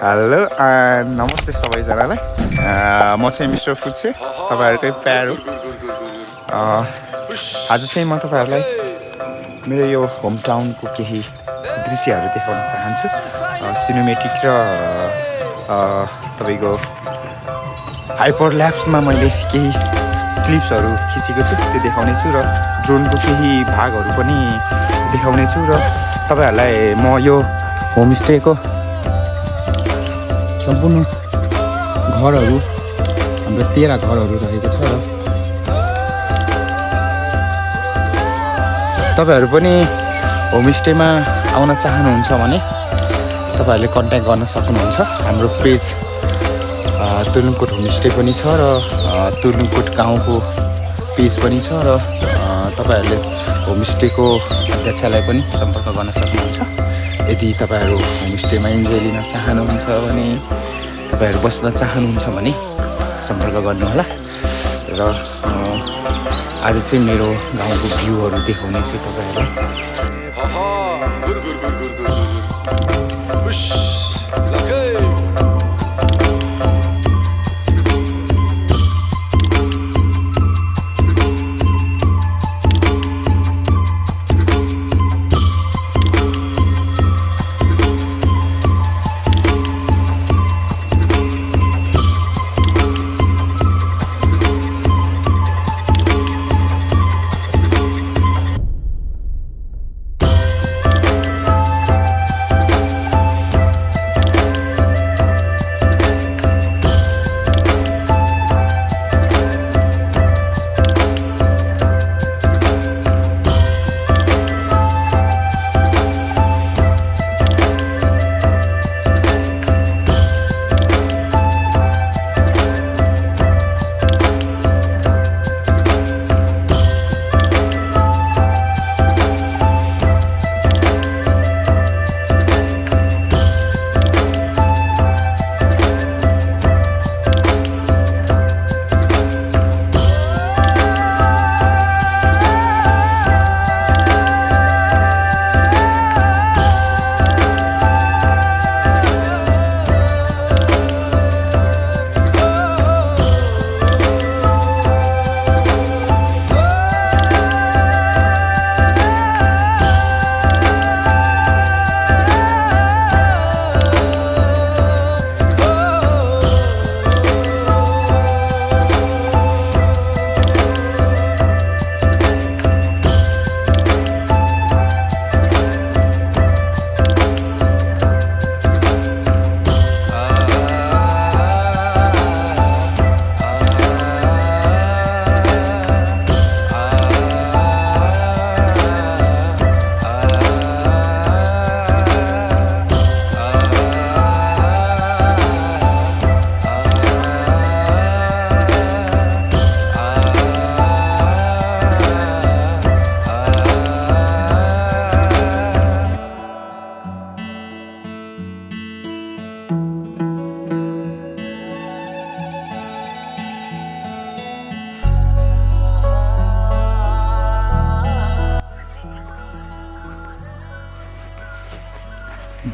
Hello नमस्ते सबैजनालाई म चाहिँ मिस्टर फुच्चे तपाईँहरूकै प्यारो आज चाहिँ म तपाईँहरूलाई मेरो यो होम टाउनको केही दृश्यहरू देखाउन चाहन्छु सिनेमेटिक र तपाईँको हाइपरल्याप्समा मैले केही क्लिप्सहरू खिचेको छु त्यो देखाउने छु र ड्रोनको केही भागहरू पनि देखाउने छु र तपाईँहरूलाई म यो होमस्टेको सम्पूर्ण घरहरू हाम्रो 13 घरहरू रहेको छ र तपाईँहरू पनि होमस्टेमा आउन चाहनुहुन्छ भने तपाईँहरूले कन्ट्याक्ट गर्न सक्नुहुन्छ। हाम्रो पेज तुर्लुङकोट होमस्टे पनि छ र तुर्लुङकोट गाउँको पेज पनि छ र तपाईँहरूले होमस्टेको अध्यक्षलाई पनि सम्पर्क गर्न सक्नुहुन्छ। यदि तपाईँहरू होमस्टेमा इन्जोय लिन चाहनुहुन्छ भने तपाईँहरू बस्न चाहनुहुन्छ भने सम्पर्क गर्नुहोला र आज चाहिँ मेरो गाउँको भ्यूहरू देखाउने छु तपाईँहरूलाई।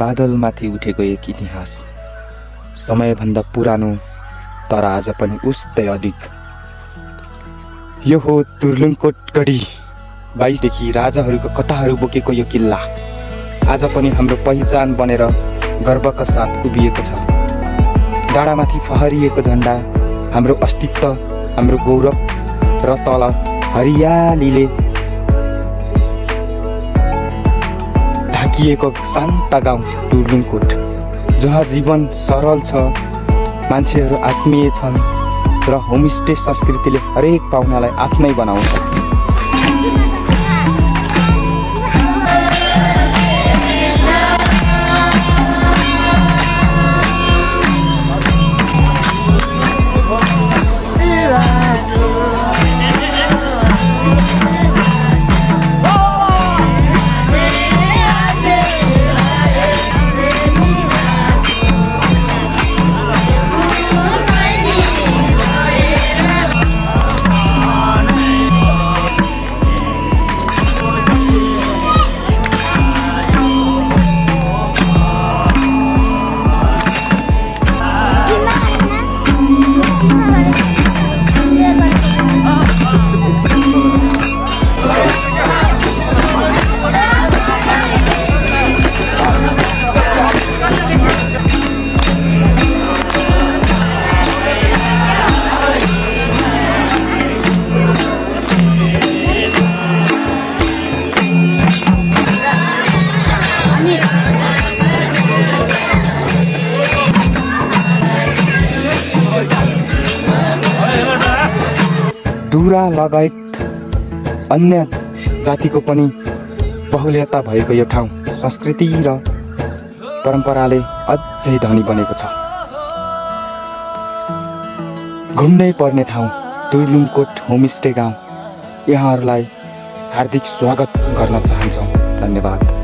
बादलमाथि उठेको एक इतिहास, समयभन्दा पुरानो तर आज पनि उस्तै अधिक। यो हो तुर्लुङकोट गढी, 22 देखि राजाहरूको कथाहरू बोकेको यो किल्ला आज पनि हाम्रो पहिचान बनेर गर्वका साथ उभिएको छ। डाँडामाथि फहरिएको झन्डा हाम्रो अस्तित्व, हाम्रो गौरव र तल हरियालीले ढाकिएको शान्त गाउँ तुर्लुङकोट, जहाँ जीवन सरल छ, मान्छेहरू आत्मीय छन् र होमस्टे संस्कृतिले हरेक पाहुनालाई आफ्नै बनाउँछ। डुरा लगायत अन्य जातिको पनि बहुल्यता भएको यो ठाउँ संस्कृति र परम्पराले अझै धनी बनेको छ। घुम्नै पर्ने ठाउँ तुइलुङकोट होमस्टे गाउँ। यहाँहरूलाई हार्दिक स्वागत गर्न चाहन्छौँ। धन्यवाद।